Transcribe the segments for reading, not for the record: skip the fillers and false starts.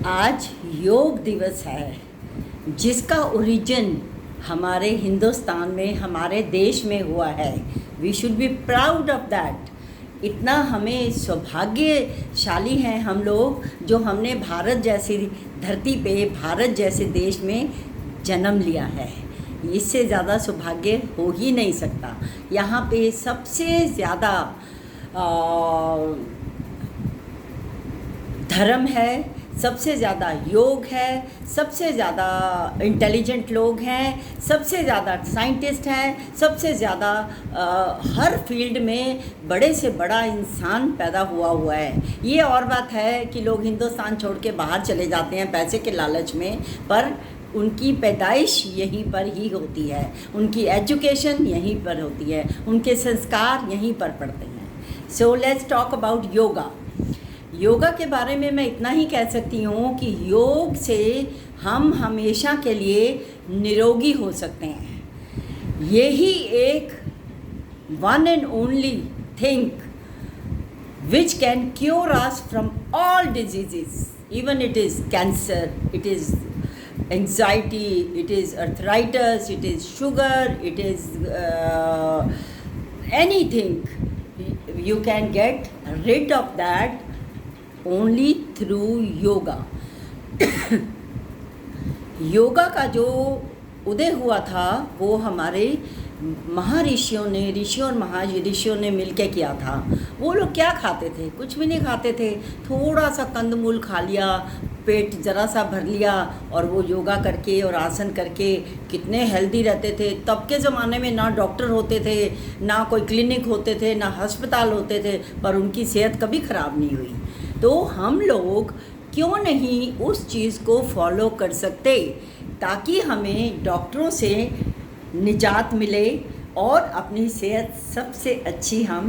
आज योग दिवस है जिसका ओरिजिन हमारे हिंदुस्तान में, हमारे देश में हुआ है। We should be proud of that. इतना हमें सौभाग्यशाली हैं हम लोग जो हमने भारत जैसी धरती पे, भारत जैसे देश में जन्म लिया है। इससे ज़्यादा सौभाग्य हो ही नहीं सकता। यहाँ पे सबसे ज़्यादा धर्म है, सबसे ज़्यादा योग है, सबसे ज़्यादा इंटेलिजेंट लोग हैं, सबसे ज़्यादा साइंटिस्ट हैं, सबसे ज़्यादा हर फील्ड में बड़े से बड़ा इंसान पैदा हुआ है। ये और बात है कि लोग हिंदुस्तान छोड़ के बाहर चले जाते हैं पैसे के लालच में, पर उनकी पैदाइश यहीं पर ही होती है, उनकी एजुकेशन यहीं पर होती है, उनके संस्कार यहीं पर पड़ते हैं। So let's talk about yoga. Yoga के बारे में मैं इतना ही कह सकती हूँ कि योग से हम हमेशा के लिए निरोगी हो सकते हैं। यही एक one and only thing which can cure us from all diseases, even it is cancer, it is anxiety, it is arthritis, it is sugar, it is anything. You can get rid of that only through yoga. Yoga का जो उदय हुआ था वो हमारे महर्षियों ने, ऋषियों और महर्षियों ने मिलके किया था। वो लोग क्या खाते थे? कुछ भी नहीं खाते थे। थोड़ा सा कंदमूल खा लिया, पेट ज़रा सा भर लिया और वो योगा करके और आसन करके कितने हेल्दी रहते थे। तब के ज़माने में ना डॉक्टर होते थे, ना कोई क्लिनिक होते थे, ना अस्पताल होते थे, पर उनकी सेहत कभी ख़राब नहीं हुई। तो हम लोग क्यों नहीं उस चीज़ को फॉलो कर सकते ताकि हमें डॉक्टरों से निजात मिले और अपनी सेहत सबसे अच्छी हम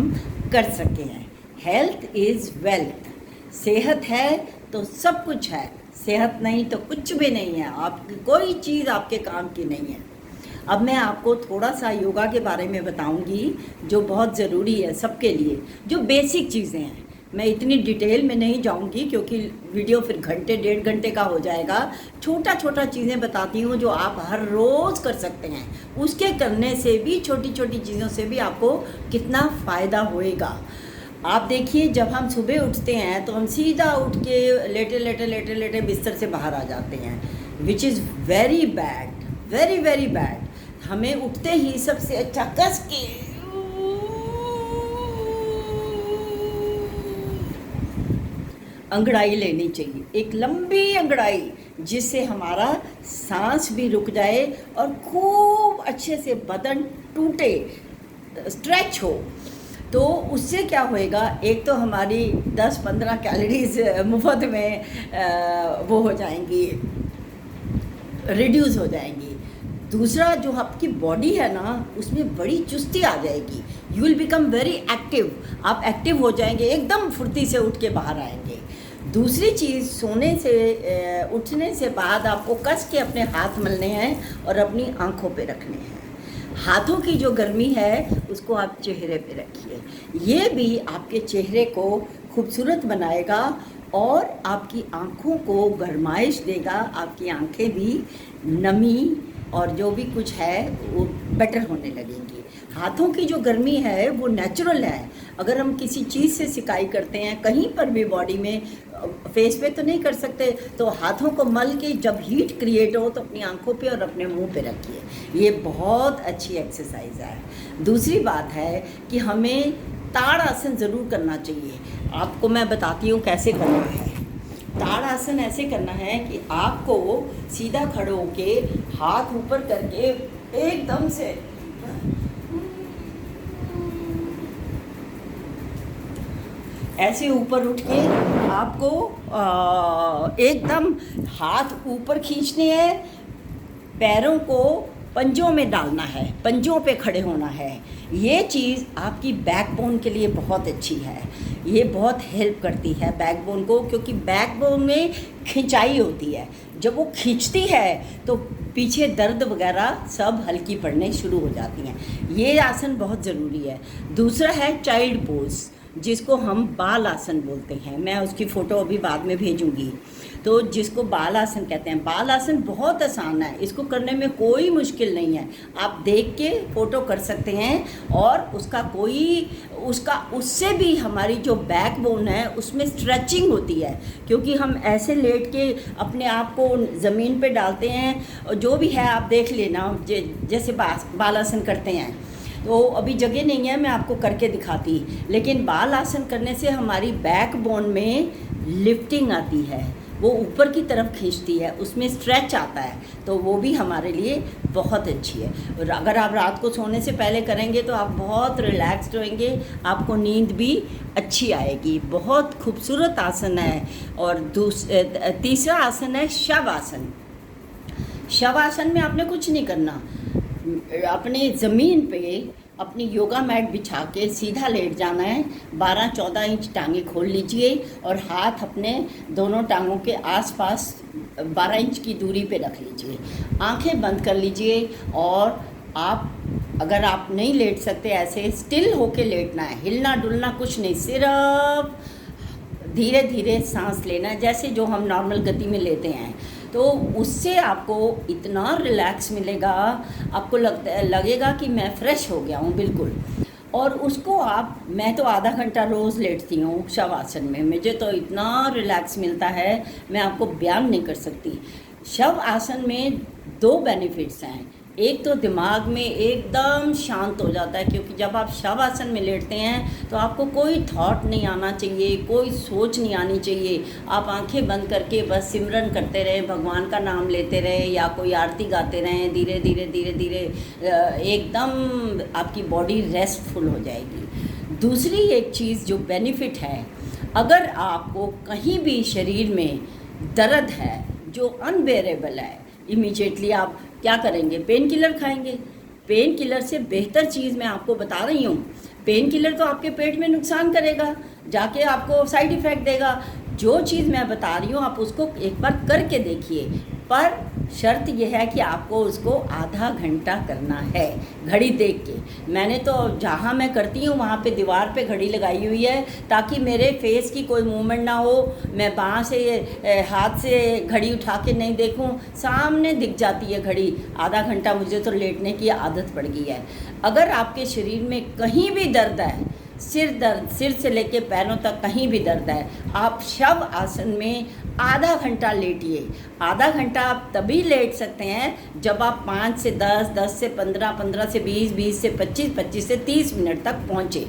कर सकें। Health is wealth. सेहत है तो सब कुछ है, सेहत नहीं तो कुछ भी नहीं है। आपकी कोई चीज़ आपके काम की नहीं है। अब मैं आपको थोड़ा सा योगा के बारे में बताऊंगी जो बहुत ज़रूरी है सबके लिए, जो बेसिक चीज़ें हैं। मैं इतनी डिटेल में नहीं जाऊंगी क्योंकि वीडियो फिर घंटे डेढ़ घंटे का हो जाएगा। छोटा छोटा चीज़ें बताती हूँ जो आप हर रोज़ कर सकते हैं। उसके करने से भी, छोटी छोटी चीज़ों से भी आपको कितना फ़ायदा होएगा। आप देखिए, जब हम सुबह उठते हैं तो हम सीधा उठ के लेटे लेटे लेटे लेटे बिस्तर से बाहर आ जाते हैं, which is very bad, very very bad. हमें उठते ही सबसे अच्छा कस के अंगड़ाई लेनी चाहिए, एक लंबी अंगड़ाई, जिससे हमारा सांस भी रुक जाए और खूब अच्छे से बदन टूटे, स्ट्रेच हो। तो उससे क्या होएगा, एक तो हमारी 10-15 कैलोरीज मुफ्त में वो हो जाएंगी, रिड्यूस हो जाएंगी। दूसरा, जो आपकी बॉडी है ना, उसमें बड़ी चुस्ती आ जाएगी। You will become very active. आप एक्टिव हो जाएंगे, एकदम फुर्ती से उठ के बाहर आएंगे। दूसरी चीज़, सोने से उठने से बाद आपको कस के अपने हाथ मलने हैं और अपनी आँखों पे रखने हैं। हाथों की जो गर्मी है उसको आप चेहरे पे रखिए। ये भी आपके चेहरे को खूबसूरत बनाएगा और आपकी आँखों को गरमाइश देगा। आपकी आँखें भी नमी और जो भी कुछ है वो बेटर होने लगेंगी। हाथों की जो गर्मी है वो नेचुरल है। अगर हम किसी चीज़ से सिकाई करते हैं कहीं पर भी बॉडी में, फेस पे तो नहीं कर सकते, तो हाथों को मल के जब हीट क्रिएट हो तो अपनी आंखों पे और अपने मुंह पे रखिए। ये बहुत अच्छी एक्सरसाइज है। दूसरी बात है कि हमें ताड़ आसन ज़रूर करना चाहिए। आपको मैं बताती हूँ कैसे करना है। ताड़ आसन ऐसे करना है कि आपको सीधा खड़े होके हाथ ऊपर करके एकदम से ऐसे ऊपर उठ के आपको एकदम हाथ ऊपर खींचने हैं, पैरों को पंजों में डालना है, पंजों पे खड़े होना है। ये चीज़ आपकी बैकबोन के लिए बहुत अच्छी है। ये बहुत हेल्प करती है बैकबोन को, क्योंकि बैकबोन में खिंचाई होती है। जब वो खींचती है तो पीछे दर्द वगैरह सब हल्की पड़ने शुरू हो जाती हैं। ये आसन बहुत ज़रूरी है। दूसरा है चाइल्ड पोज। जिसको हम बाल आसन बोलते हैं। मैं उसकी फ़ोटो अभी बाद में भेजूंगी। तो जिसको बाल आसन कहते हैं, बाल आसन बहुत आसान है, इसको करने में कोई मुश्किल नहीं है। आप देख के फ़ोटो कर सकते हैं और उससे भी हमारी जो बैक बोन है उसमें स्ट्रेचिंग होती है, क्योंकि हम ऐसे लेट के अपने आप को ज़मीन पे डालते हैं। और जो भी है आप देख लेना, जैसे बाल आसन करते हैं। तो अभी जगह नहीं है मैं आपको करके दिखाती, लेकिन बाल आसन करने से हमारी बैक बोन में लिफ्टिंग आती है, वो ऊपर की तरफ खींचती है, उसमें स्ट्रेच आता है, तो वो भी हमारे लिए बहुत अच्छी है। और अगर आप रात को सोने से पहले करेंगे तो आप बहुत रिलैक्स्ड होंगे, आपको नींद भी अच्छी आएगी। बहुत खूबसूरत आसन है। और तीसरा आसन है शव आसन। शव आसन में आपने कुछ नहीं करना, अपने ज़मीन पे अपनी योगा मैट बिछा के सीधा लेट जाना है। 12-14 इंच टांगे खोल लीजिए और हाथ अपने दोनों टांगों के आसपास 12 इंच की दूरी पे रख लीजिए। आंखें बंद कर लीजिए और अगर आप नहीं लेट सकते, ऐसे स्टिल होके लेटना है, हिलना डुलना कुछ नहीं, सिर्फ धीरे धीरे सांस लेना है, जैसे जो हम नॉर्मल गति में लेते हैं। तो उससे आपको इतना रिलैक्स मिलेगा, आपको लगेगा कि मैं फ़्रेश हो गया हूँ बिल्कुल। और उसको मैं तो आधा घंटा रोज़ लेटती हूँ शव आसन में, मुझे तो इतना रिलैक्स मिलता है, मैं आपको बयान नहीं कर सकती। शव आसन में 2 बेनिफिट्स हैं। एक तो दिमाग में एकदम शांत हो जाता है, क्योंकि जब आप शव आसन में लेटते हैं तो आपको कोई थॉट नहीं आना चाहिए, कोई सोच नहीं आनी चाहिए। आप आंखें बंद करके बस सिमरन करते रहें, भगवान का नाम लेते रहें या कोई आरती गाते रहें, धीरे धीरे धीरे धीरे एकदम आपकी बॉडी रेस्टफुल हो जाएगी। दूसरी एक चीज़ जो बेनिफिट है, अगर आपको कहीं भी शरीर में दर्द है जो अनबेरेबल है, इमीडिएटली आप क्या करेंगे? पेन किलर खाएंगे। पेन किलर से बेहतर चीज़ मैं आपको बता रही हूँ। पेन किलर तो आपके पेट में नुकसान करेगा, जाके आपको साइड इफ़ेक्ट देगा। जो चीज़ मैं बता रही हूँ आप उसको एक बार करके देखिए, पर शर्त यह है कि आपको उसको आधा घंटा करना है घड़ी देख के। मैंने तो जहाँ मैं करती हूँ वहाँ पे दीवार पे घड़ी लगाई हुई है, ताकि मेरे फेस की कोई मूवमेंट ना हो, मैं बाँह से हाथ से घड़ी उठा के नहीं देखूँ, सामने दिख जाती है घड़ी। आधा घंटा मुझे तो लेटने की आदत पड़ गई है। अगर आपके शरीर में कहीं भी दर्द है, सिर से लेके पैरों तक कहीं भी दर्द है, आप शव आसन में आधा घंटा लेटिए। आधा घंटा आप तभी लेट सकते हैं जब आप 5 से 10, 10 से 15, 15 से 20, 20 से 25, 25 से 30 मिनट तक पहुँचे।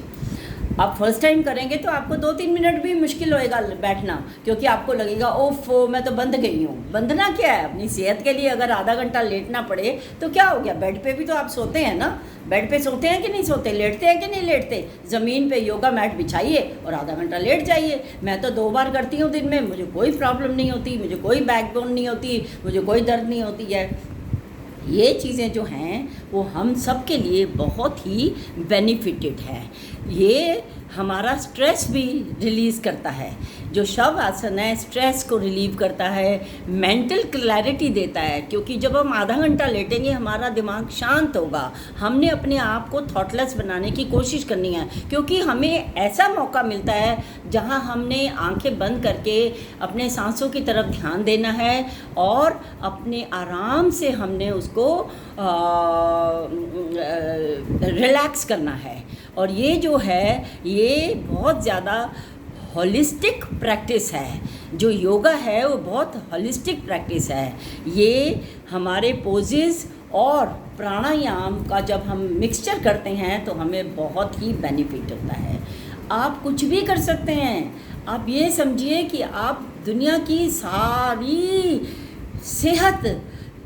आप फर्स्ट टाइम करेंगे तो आपको 2-3 मिनट भी मुश्किल होएगा बैठना, क्योंकि आपको लगेगा ओफो मैं तो बंध गई हूँ। बंधना क्या है? अपनी सेहत के लिए अगर आधा घंटा लेटना पड़े तो क्या हो गया? बेड पे भी तो आप सोते हैं ना, बेड पे सोते हैं कि नहीं सोते, लेटते हैं कि नहीं लेटते? ज़मीन पे योगा मैट बिछाइए और आधा घंटा लेट जाइए। मैं तो 2 बार करती हूँ दिन में, मुझे कोई प्रॉब्लम नहीं होती, मुझे कोई बैकबोन नहीं होती, मुझे कोई दर्द नहीं होती है। ये चीज़ें जो हैं वो हम सब के लिए बहुत ही बेनिफिटेड है। ये हमारा स्ट्रेस भी रिलीज़ करता है। जो शव आसन है स्ट्रेस को रिलीव करता है, मेंटल क्लैरिटी देता है, क्योंकि जब हम आधा घंटा लेटेंगे हमारा दिमाग शांत होगा। हमने अपने आप को थॉटलेस बनाने की कोशिश करनी है, क्योंकि हमें ऐसा मौका मिलता है जहां हमने आंखें बंद करके अपने सांसों की तरफ ध्यान देना है और अपने आराम से हमने उसको रिलैक्स करना है। और ये जो है ये बहुत ज़्यादा होलिस्टिक प्रैक्टिस है। जो योगा है वो बहुत होलिस्टिक प्रैक्टिस है। ये हमारे पोजेस और प्राणायाम का जब हम मिक्सचर करते हैं तो हमें बहुत ही बेनिफिट होता है। आप कुछ भी कर सकते हैं। आप ये समझिए कि आप दुनिया की सारी सेहत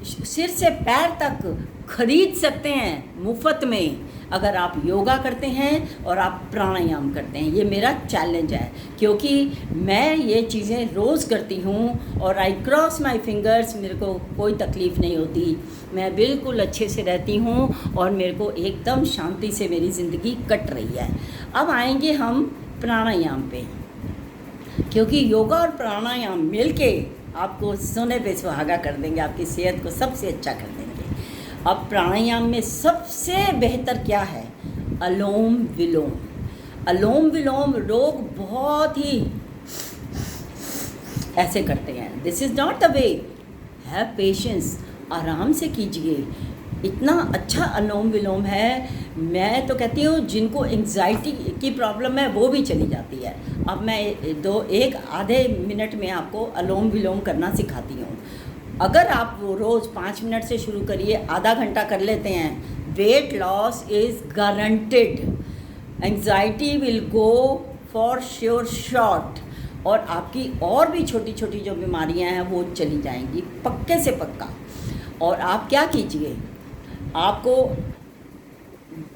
सिर से पैर तक खरीद सकते हैं मुफ्त में, अगर आप योगा करते हैं और आप प्राणायाम करते हैं। ये मेरा चैलेंज है, क्योंकि मैं ये चीज़ें रोज़ करती हूँ और आई क्रॉस माई फिंगर्स, मेरे को कोई तकलीफ़ नहीं होती, मैं बिल्कुल अच्छे से रहती हूँ और मेरे को एकदम शांति से मेरी ज़िंदगी कट रही है। अब आएंगे हम प्राणायाम पे, क्योंकि योगा और प्राणायाम मिलके आपको सोने पे सुहागा कर देंगे, आपकी सेहत को सबसे अच्छा कर देंगे। अब प्राणायाम में सबसे बेहतर क्या है? अलोम विलोम। अलोम विलोम लोग बहुत ही ऐसे करते हैं, this is not the way. Have patience, आराम से कीजिए। इतना अच्छा अनुलोम विलोम है, मैं तो कहती हूँ जिनको एंग्जाइटी की प्रॉब्लम है वो भी चली जाती है। अब मैं एक आधे मिनट में आपको अनुलोम विलोम करना सिखाती हूँ। अगर आप रोज़ 5 मिनट से शुरू करिए, आधा घंटा कर लेते हैं, weight loss is guaranteed. Anxiety will go for sure short, और आपकी और भी छोटी छोटी जो बीमारियां हैं वो चली जाएंगी, पक्के से पक्का। और आप क्या कीजिए, आपको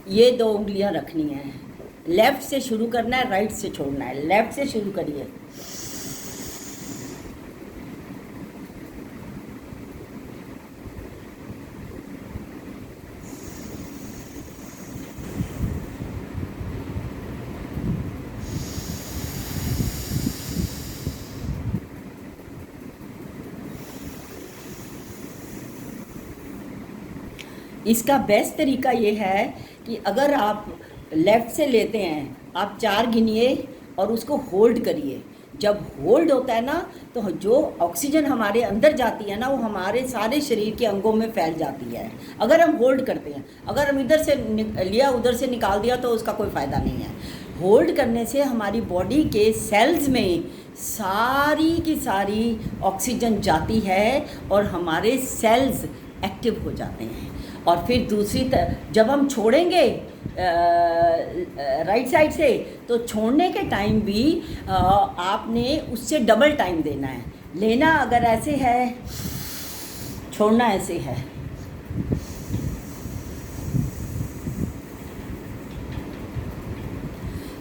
ये 2 उंगलियां रखनी है, लेफ़्ट से शुरू करना है, राइट से छोड़ना है। लेफ़्ट से शुरू करिए, इसका बेस्ट तरीका ये है कि अगर आप लेफ़्ट से लेते हैं, आप 4 गिनिए और उसको होल्ड करिए। जब होल्ड होता है ना, तो जो ऑक्सीजन हमारे अंदर जाती है ना, वो हमारे सारे शरीर के अंगों में फैल जाती है, अगर हम होल्ड करते हैं। अगर हम इधर से लिया उधर से निकाल दिया तो उसका कोई फ़ायदा नहीं है। होल्ड करने से हमारी बॉडी के सेल्स में सारी की सारी ऑक्सीजन जाती है और हमारे सेल्स एक्टिव हो जाते हैं। और फिर दूसरी जब हम छोड़ेंगे राइट साइड से, तो छोड़ने के टाइम भी आपने उससे डबल टाइम देना है। लेना अगर ऐसे है, छोड़ना ऐसे है।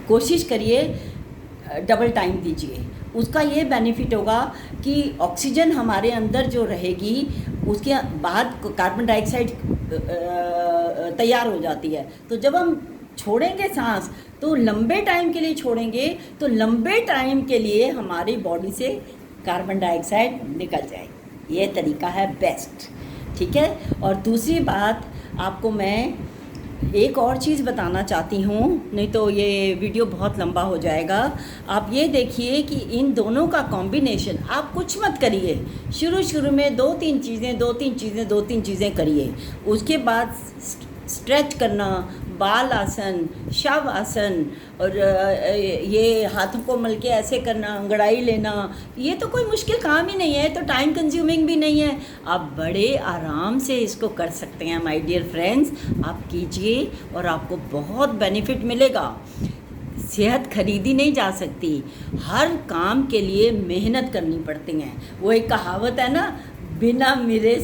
कोशिश करिए डबल टाइम दीजिए। उसका ये बेनिफिट होगा कि ऑक्सीजन हमारे अंदर जो रहेगी, उसके बाद कार्बन डाइऑक्साइड तैयार हो जाती है। तो जब हम छोड़ेंगे सांस, तो लंबे टाइम के लिए छोड़ेंगे, तो लंबे टाइम के लिए हमारी बॉडी से कार्बन डाइऑक्साइड निकल जाएगी। ये तरीका है बेस्ट, ठीक है। और दूसरी बात आपको मैं एक और चीज़ बताना चाहती हूँ, नहीं तो ये वीडियो बहुत लंबा हो जाएगा। आप ये देखिए कि इन दोनों का कॉम्बिनेशन, आप कुछ मत करिए, शुरू में 2-3 चीज़ें करिए। उसके बाद स्ट्रेच करना, बाल आसन, शव आसन, और ये हाथों को मल के ऐसे करना, अंगड़ाई लेना, ये तो कोई मुश्किल काम ही नहीं है, तो टाइम कंज्यूमिंग भी नहीं है। आप बड़े आराम से इसको कर सकते हैं माय डियर फ्रेंड्स। आप कीजिए और आपको बहुत बेनिफिट मिलेगा। सेहत खरीदी नहीं जा सकती, हर काम के लिए मेहनत करनी पड़ती है। वो एक कहावत है ना, बिना मरे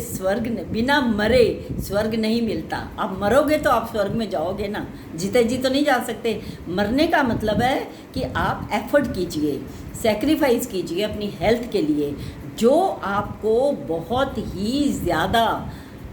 स्वर्ग नहीं मिलता। आप मरोगे तो आप स्वर्ग में जाओगे ना, जीते जी तो नहीं जा सकते। मरने का मतलब है कि आप एफर्ट कीजिए, सेक्रीफाइस कीजिए अपनी हेल्थ के लिए, जो आपको बहुत ही ज़्यादा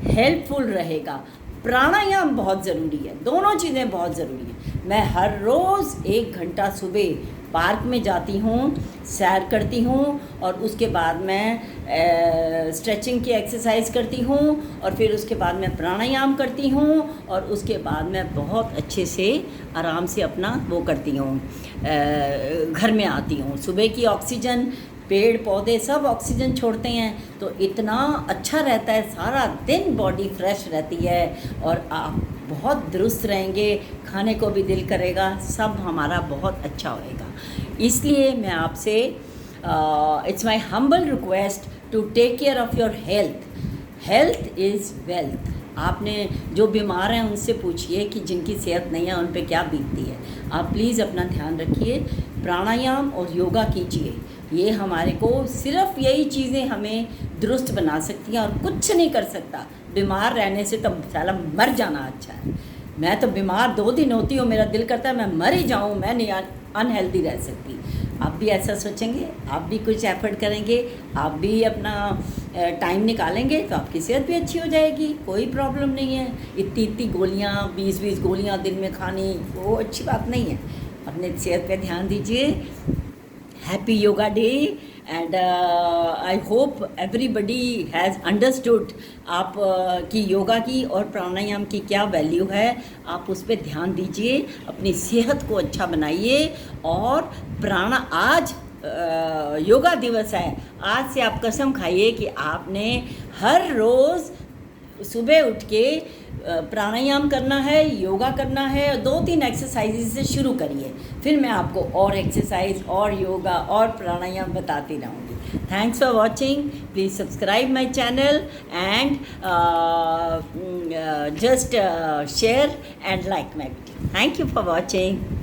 हेल्पफुल रहेगा। प्राणायाम बहुत ज़रूरी है, दोनों चीज़ें बहुत ज़रूरी हैं। मैं हर रोज़ 1 घंटा सुबह पार्क में जाती हूँ, सैर करती हूँ, और उसके बाद मैं स्ट्रेचिंग की एक्सरसाइज करती हूँ, और फिर उसके बाद मैं प्राणायाम करती हूँ, और उसके बाद मैं बहुत अच्छे से आराम से अपना वो करती हूँ, घर में आती हूँ। सुबह की ऑक्सीजन, पेड़ पौधे सब ऑक्सीजन छोड़ते हैं, तो इतना अच्छा रहता है, सारा दिन बॉडी फ्रेश रहती है और आप बहुत दुरुस्त रहेंगे, खाने को भी दिल करेगा, सब हमारा बहुत अच्छा होएगा। इसलिए मैं आपसे it's my humble request to take care of your health. Health is wealth. आपने जो बीमार हैं उनसे पूछिए कि जिनकी सेहत नहीं है उन पे क्या बीतती है। आप प्लीज़ अपना ध्यान रखिए, प्राणायाम और योगा कीजिए। ये हमारे को सिर्फ यही चीज़ें हमें दुरुस्त बना सकती हैं और कुछ नहीं कर सकता। बीमार रहने से तो साला मर जाना अच्छा है। मैं तो बीमार 2 दिन होती हूँ, मेरा दिल करता है मैं मर ही जाऊँ, मैं नहीं अनहेल्दी रह सकती। आप भी ऐसा सोचेंगे, आप भी कुछ एफर्ट करेंगे, आप भी अपना टाइम निकालेंगे, तो आपकी सेहत भी अच्छी हो जाएगी, कोई प्रॉब्लम नहीं है। इतनी गोलियाँ 20 गोलियाँ दिन में खानी, वो अच्छी बात नहीं है। अपने सेहत पे ध्यान दीजिए। Happy yoga day. And I hope everybody has understood आप की योगा की और प्राणायाम की क्या वैल्यू है। आप उस पर ध्यान दीजिए, अपनी सेहत को अच्छा बनाइए। और आज योगा दिवस है, आज से आप कसम खाइए कि आपने हर रोज़ सुबह उठ के प्राणायाम करना है, योगा करना है। 2-3 एक्सरसाइज से शुरू करिए, फिर मैं आपको और एक्सरसाइज और योगा और प्राणायाम बताती रहूँगी। Thanks for watching, please subscribe my channel and just share and like my video. Thank you for watching.